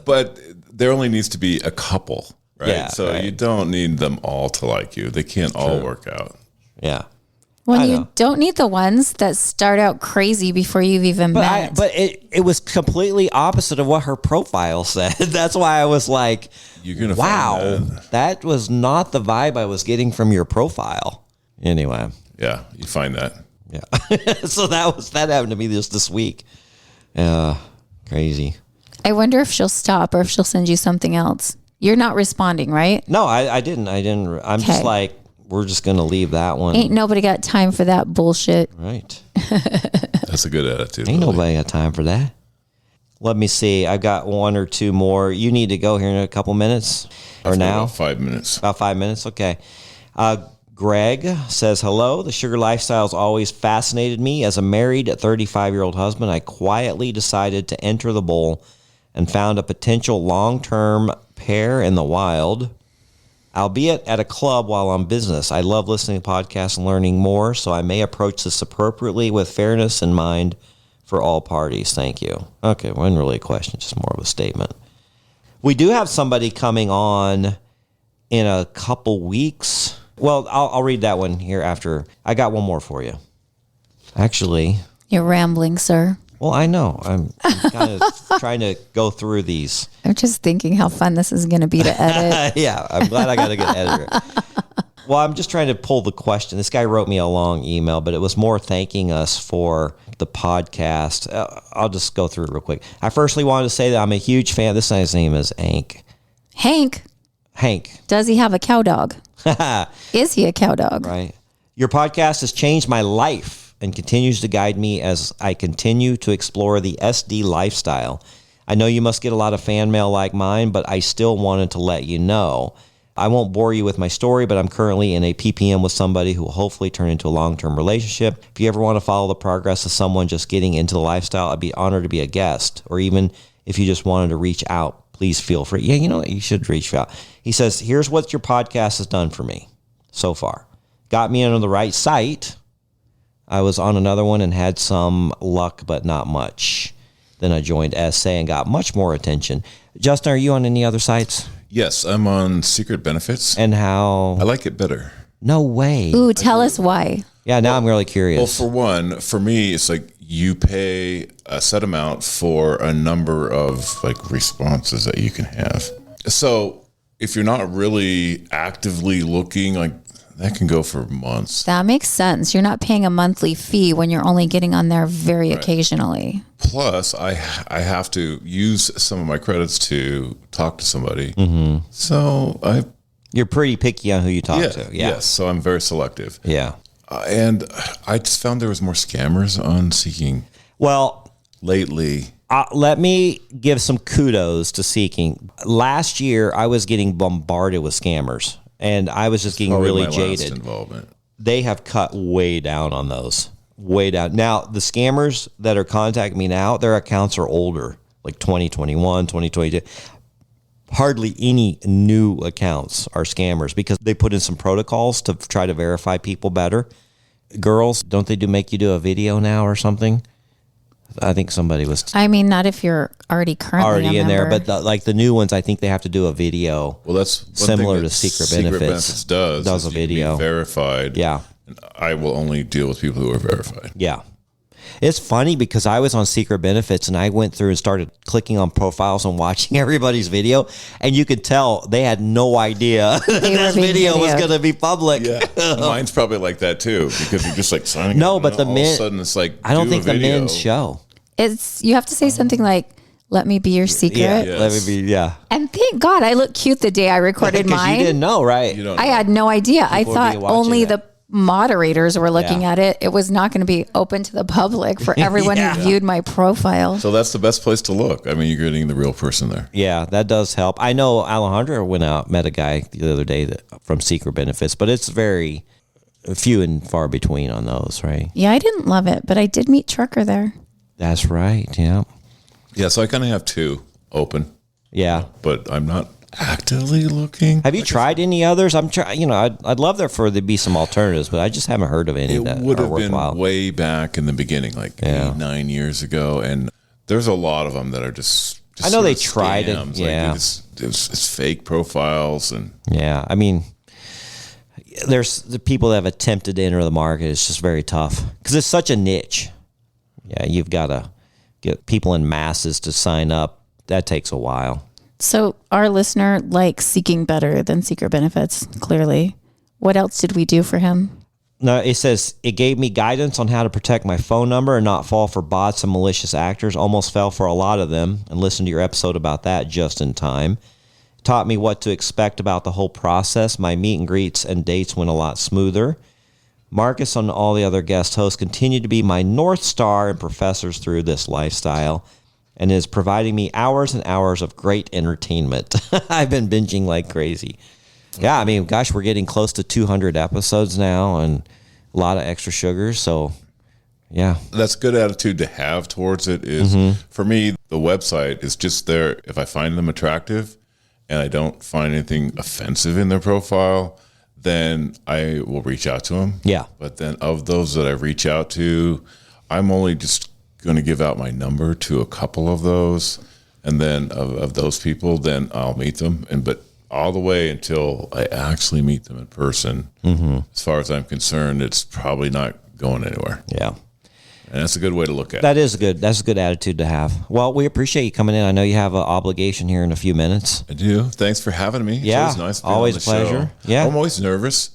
but there only needs to be a couple, right? Yeah, so right. you don't need them all to like you. They can't all work out. Yeah. When I you know. don't need the ones that start out crazy before you've even met. But it was completely opposite of what her profile said. That's why I was like, You're gonna wow, find that was not the vibe I was getting from your profile. Anyway. Yeah, you find that. Yeah. So that happened to me this week. Crazy. I wonder if she'll stop or if she'll send you something else. You're not responding, right? No, I didn't. I'm just Okay. like, we're just going to leave that one. Ain't nobody got time for that bullshit. Right. That's a good attitude. Ain't Lily. nobody got time for that. Let me see. I've got one or two more. You need to go here in a couple minutes or I've got now? about 5 minutes. About 5 minutes? Okay. Greg says, hello. The sugar lifestyle has always fascinated me. As a married 35-year-old husband, I quietly decided to enter the bowl and found a potential long-term pair in the wild, albeit at a club while on business. I love listening to podcasts and learning more, so I may approach this appropriately with fairness in mind for all parties. Thank you. Okay, wasn't really a question, just more of a statement. We do have somebody coming on in a couple weeks. Well, I'll read that one here after. I got one more for you. Actually, You're rambling, sir. well, I know. I'm kind of trying to go through these. I'm just thinking how fun this is going to be to edit. Yeah, I'm glad I got a good editor. Well, I'm just trying to pull the question. This guy wrote me a long email, but it was more thanking us for the podcast. I'll just go through it real quick. I firstly wanted to say that I'm a huge fan. This guy's name is Hank. Hank, does he have a cow dog? Is he a cow dog? Right. Your podcast has changed my life and continues to guide me as I continue to explore the SD lifestyle. I know you must get a lot of fan mail like mine, but I still wanted to let you know. I won't bore you with my story, but I'm currently in a PPM with somebody who will hopefully turn into a long-term relationship. If you ever want to follow the progress of someone just getting into the lifestyle, I'd be honored to be a guest. Or even if you just wanted to reach out, please feel free. Yeah, you know what? You should reach out. He says, here's what your podcast has done for me so far. Got me on the right site. I was on another one and had some luck, but not much. Then I joined SA and got much more attention. Justin, are you on any other sites? Yes, I'm on Secret Benefits. And how? I like it better. No way. Ooh, tell us why. Yeah, now I'm really Well, curious. for one, for me, it's like you pay a set amount for a number of like responses that you can have. So if you're not really actively looking, like that can go for months. That makes sense. You're not paying a monthly fee when you're only getting on there very occasionally. Plus, I have to use some of my credits to talk to somebody. So You're pretty picky on who you talk to. Yeah. Yes, so I'm very selective. Yeah. And I just found there was more scammers on Seeking Well, lately. let me give some kudos to Seeking. Last year, I was getting bombarded with scammers, and I was just getting really jaded. Involvement. They have cut way down on those. Way down. Now, the scammers that are contacting me now, their accounts are older, like 2021, 2022. Hardly any new accounts are scammers because they put in some protocols to try to verify people better. Girls, don't they make you do a video now or something? I think somebody was I mean, not if you're already currently in there, but the new ones, I think they have to do a video. Well, that's one similar thing to that Secret Benefits Benefits does a is you can be video. verified. Yeah. And I will only deal with people who are verified. Yeah. It's funny because I was on Secret Benefits and I went through and started clicking on profiles and watching everybody's video. And you could tell they had no idea that this video was going to be public. Yeah. Mine's probably like that too because you're just like signing No, up but the all men, of a sudden it's like, I don't do think a the video. men show. you have to say something like, "Let me be your secret." Yeah. Yes. Let me be, yeah. And thank God I looked cute the day I recorded Because mine. you didn't know, right? You don't I know. had no idea. I People would thought be watching only that. the moderators were looking Yeah. at it. It was not going to be open to the public for everyone Yeah. who viewed my profile. So that's the best place to look. I mean, you're getting the real person there. Yeah, that does help. I know Alejandra went out, met a guy the other day from Secret Benefits, but it's very few and far between on those, right? Yeah, I didn't love it, but I did meet Trucker there. That's right. Yeah. Yeah, so I kind of have two open, Yeah. but I'm not actively looking. Have you tried any others? I'm trying. You know, I'd love there for there to be some alternatives, but I just haven't heard of any It that would are have been worthwhile. way back in the beginning, like 8-9 years ago, and there's a lot of them that are just I know they sort of tried it, scams. yeah. Like it's fake profiles, and Yeah, I mean, there's the people that have attempted to enter the market. It's just very tough because it's such a niche. Yeah, you've got to get people in masses to sign up. That takes a while. So our listener likes Seeking better than Secret Benefits, clearly. What else did we do for him? No, it says it gave me guidance on how to protect my phone number and not fall for bots and malicious actors. Almost fell for a lot of them, and listened to your episode about that just in time. Taught me what to expect about the whole process. My meet and greets and dates went a lot smoother. Marcus and all the other guest hosts continue to be my North Star and professors through this lifestyle, and is providing me hours and hours of great entertainment. I've been binging like crazy. Yeah, I mean, gosh, we're getting close to 200 episodes now and a lot of extra sugars. So, yeah. that's a good attitude to have towards it. Is for me, the website is just there if I find them attractive, and I don't find anything offensive in their profile, then I will reach out to them. Yeah. But then of those that I reach out to, I'm only just going to give out my number to a couple of those, and then of those people, then I'll meet them. But all the way until I actually meet them in person, as far as I'm concerned, it's probably not going anywhere. Yeah. And that's a good way to look at it. That's a good attitude to have. Well, we appreciate you coming in. I know you have an obligation here in a few minutes. I do. Thanks for having me. Yeah, It's always nice to be always on a the pleasure. show. Yeah. I'm always nervous.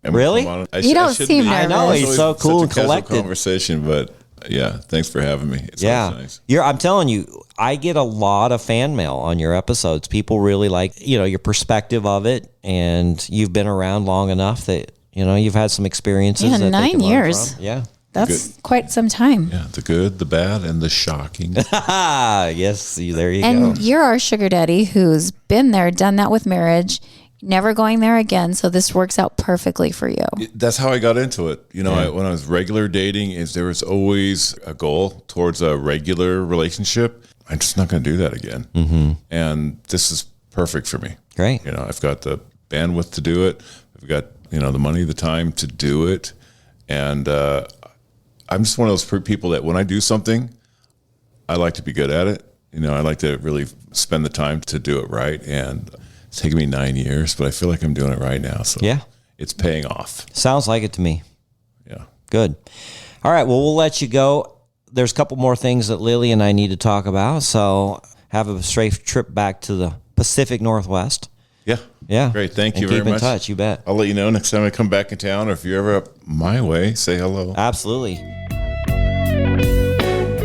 And we Really? come on- You don't shouldn't seem be. nervous. I know, he's It's so always cool such and a casual collected. conversation, but yeah, thanks for having me. It's Yeah. always nice. I'm telling you, I get a lot of fan mail on your episodes. People really like, your perspective of it, and you've been around long enough that, you've had some experiences. Yeah, that they 9 can learn years. from. Yeah. That's quite some time. Yeah, the good, the bad, and the shocking. Ah, yes. There you And go. you're our sugar daddy who's been there, done that with marriage, never going there again. So this works out perfectly for you. That's how I got into it. When I was regular dating, there was always a goal towards a regular relationship. I'm just not going to do that again. Mm-hmm. And this is perfect for me. Great. I've got the bandwidth to do it. I've got, the money, the time to do it. And I'm just one of those people that when I do something, I like to be good at it. I like to really spend the time to do it right. And it's taken me 9 years, but I feel like I'm doing it right now. So Yeah. it's paying off. Sounds like it to me. Yeah. Good. All right. Well, we'll let you go. There's a couple more things that Lily and I need to talk about. So have a safe trip back to the Pacific Northwest. Yeah. Yeah. Great. Thank And you very much. Keep in touch. You bet. I'll let you know next time I come back in town, or if you're ever up my way, say hello. Absolutely.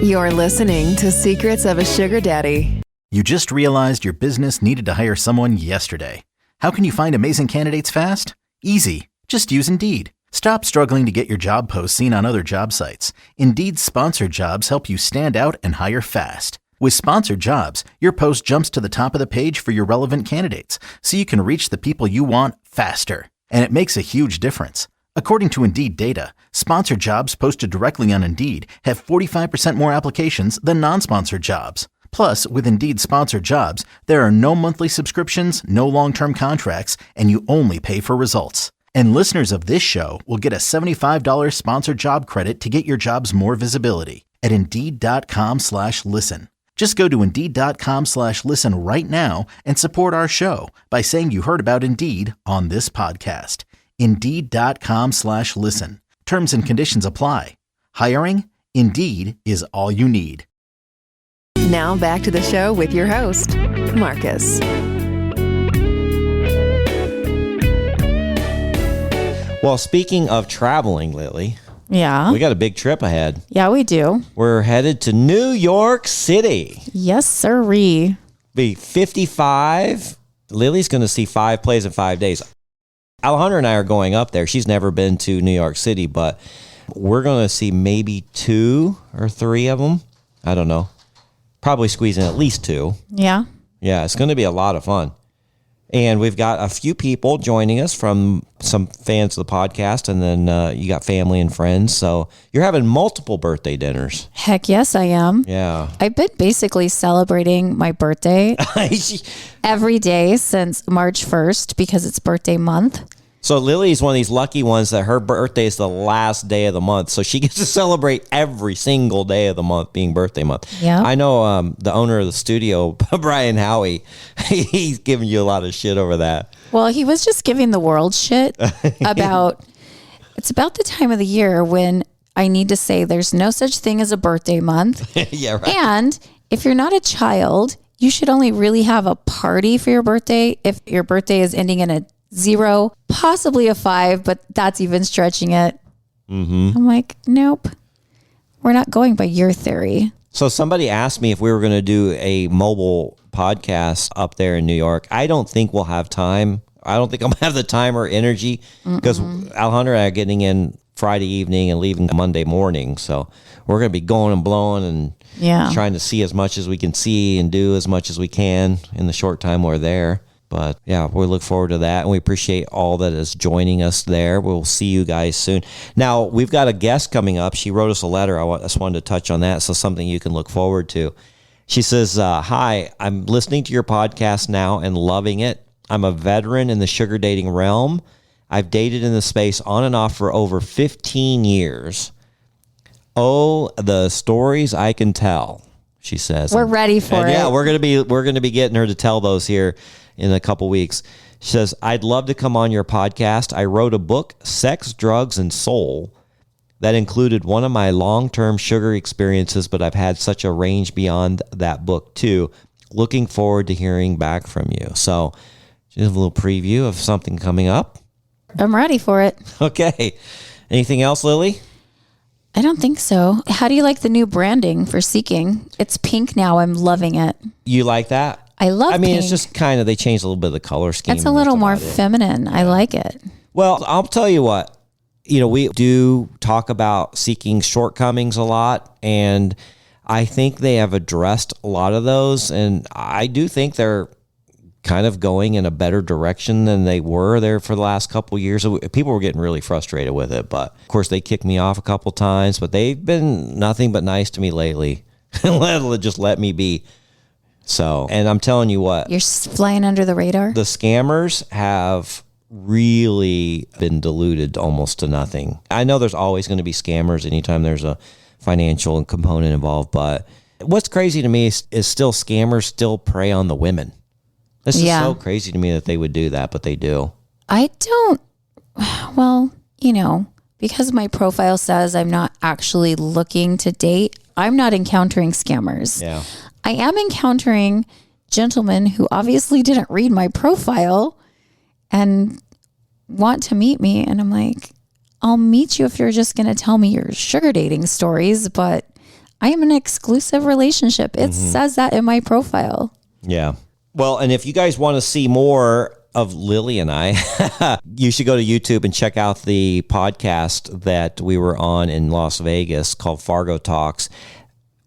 You're listening to Secrets of a Sugar Daddy. You just realized your business needed to hire someone yesterday. How can you find amazing candidates fast? Easy. Just use Indeed. Stop struggling to get your job posts seen on other job sites. Indeed's sponsored jobs help you stand out and hire fast. With sponsored jobs, your post jumps to the top of the page for your relevant candidates, so you can reach the people you want faster. And it makes a huge difference. According to Indeed data, sponsored jobs posted directly on Indeed have 45% more applications than non-sponsored jobs. Plus, with Indeed sponsored jobs, there are no monthly subscriptions, no long-term contracts, and you only pay for results. And listeners of this show will get a $75 sponsored job credit to get your jobs more visibility at Indeed.com/listen. Just go to Indeed.com/listen right now and support our show by saying you heard about Indeed on this podcast. Indeed.com/listen. Terms and conditions apply. Hiring? Indeed is all you need. Now back to the show with your host, Marcus. Well, speaking of traveling, Lily, Yeah. we got a big trip ahead. Yeah, we do. We're headed to New York City. Yes, sirree. Be 55. Lily's going to see 5 plays in 5 days. Alejandra and I are going up there. She's never been to New York City, but we're going to see maybe 2 or 3 of them. I don't know. Probably squeeze in at least 2. Yeah. Yeah, it's going to be a lot of fun. And we've got a few people joining us from some fans of the podcast, and then you got family and friends. So you're having multiple birthday dinners. Heck yes, I am. Yeah. I've been basically celebrating my birthday every day since March 1st because it's birthday month. So Lily's one of these lucky ones that her birthday is the last day of the month. So she gets to celebrate every single day of the month being birthday month. Yeah. I know the owner of the studio, Brian Howie, he's giving you a lot of shit over that. Well, he was just giving the world shit about, it's about the time of the year when I need to say there's no such thing as a birthday month. Yeah, right. And if you're not a child, you should only really have a party for your birthday if your birthday is ending in a 0, possibly a 5, but that's even stretching it. Mm-hmm. I'm like, nope, we're not going by your theory. So somebody asked me if we were going to do a mobile podcast up there in New York. I don't think we'll have time. I don't think I'm going to have the time or energy because Alejandra and I are getting in Friday evening and leaving Monday morning. So we're going to be going and blowing and trying to see as much as we can see and do as much as we can in the short time we're there. But yeah, we look forward to that, and we appreciate all that is joining us there. We'll see you guys soon. Now, we've got a guest coming up. She wrote us a letter. I just wanted to touch on that, so something you can look forward to. She says, hi, I'm listening to your podcast now and loving it. I'm a veteran in the sugar dating realm. I've dated in the space on and off for over 15 years. Oh, the stories I can tell, she says. We're ready for it. Yeah, we're gonna be getting her to tell those here in a couple weeks. She says, I'd love to come on your podcast. I wrote a book, Sex, Drugs, and Soul, that included one of my long-term sugar experiences, but I've had such a range beyond that book too. Looking forward to hearing back from you. So just a little preview of something coming up. I'm ready for it. Okay. Anything else, Lily? I don't think so. How do you like the new branding for Seeking? It's pink now. I'm loving it. You like that? I love pink. pink. It's just kind of, they changed a little bit of the color scheme. It's a little more feminine. I like it. Well, I'll tell you what, we do talk about Seeking's shortcomings a lot, and I think they have addressed a lot of those, and I do think they're kind of going in a better direction than they were there for the last couple of years. People were getting really frustrated with it, but of course they kicked me off a couple times, but they've been nothing but nice to me lately. Just let me be. So, and I'm telling you what, you're flying under the radar. The scammers have really been diluted almost to nothing. I know there's always going to be scammers anytime there's a financial component involved, but what's crazy to me is still scammers still prey on the women. This is so crazy to me that they would do that, but they do. I don't, well, because my profile says I'm not actually looking to date, I'm not encountering scammers. Yeah. I am encountering gentlemen who obviously didn't read my profile and want to meet me. And I'm like, I'll meet you if you're just going to tell me your sugar dating stories, but I am an exclusive relationship. It says that in my profile. Yeah. Well, and if you guys want to see more of Lily and I, you should go to YouTube and check out the podcast that we were on in Las Vegas called Fargo Talks.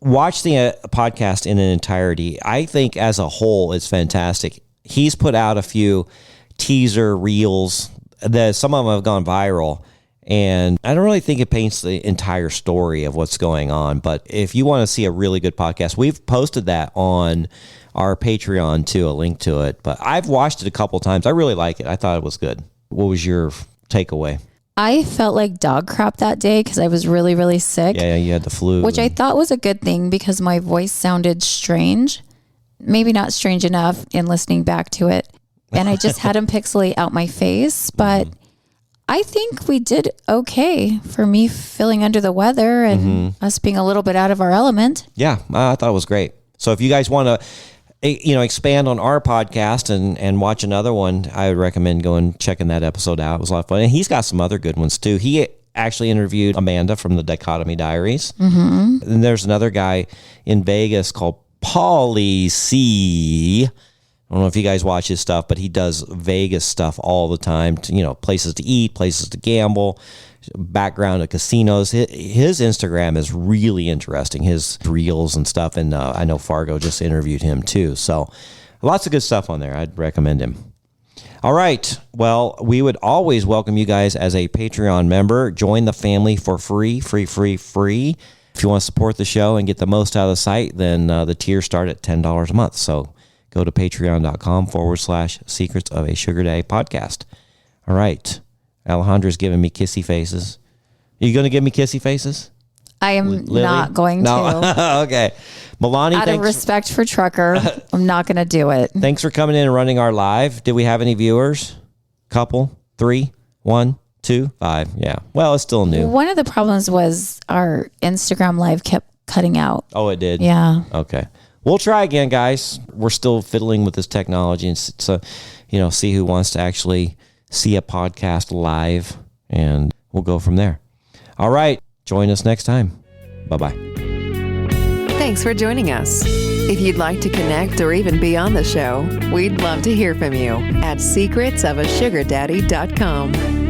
Watch the podcast in an entirety. I think as a whole, it's fantastic. He's put out a few teaser reels that some of them have gone viral. And I don't really think it paints the entire story of what's going on. But if you want to see a really good podcast, we've posted that on our Patreon too, a link to it. But I've watched it a couple times. I really like it. I thought it was good. What was your takeaway? I felt like dog crap that day because I was really, really sick. Yeah, you had the flu. Which I thought was a good thing because my voice sounded strange. Maybe not strange enough in listening back to it. And I just had him pixelate out my face. But I think we did okay for me feeling under the weather and us being a little bit out of our element. Yeah, I thought it was great. So if you guys want to expand on our podcast and watch another one, I would recommend going checking that episode out. It was a lot of fun. And he's got some other good ones too. He actually interviewed Amanda from the Dichotomy Diaries. And there's another guy in Vegas called Paulie C. I don't know if you guys watch his stuff, but he does Vegas stuff all the time. Places to eat, places to gamble, background at casinos. His Instagram is really interesting, his reels and stuff. And I know Fargo just interviewed him too. So lots of good stuff on there. I'd recommend him. All right. Well, we would always welcome you guys as a Patreon member. Join the family for free. If you want to support the show and get the most out of the site, then the tiers start at $10 a month. So go to patreon.com/Secrets of a Sugar Daddy podcast. All right. Alejandra's giving me kissy faces. Are you going to give me kissy faces? I am Lily? not going to. Okay. Milani, Out of respect for Trucker, I'm not going to do it. Thanks for coming in and running our live. Did we have any viewers? Couple? 3? 1? 2? 5? Yeah. Well, it's still new. One of the problems was our Instagram live kept cutting out. Oh, it did? Yeah. Okay. We'll try again, guys. We're still fiddling with this technology and so, see who wants to actually see a podcast live, and we'll go from there. All right. Join us next time. Bye-bye. Thanks for joining us. If you'd like to connect or even be on the show, we'd love to hear from you at secretsofasugardaddy.com.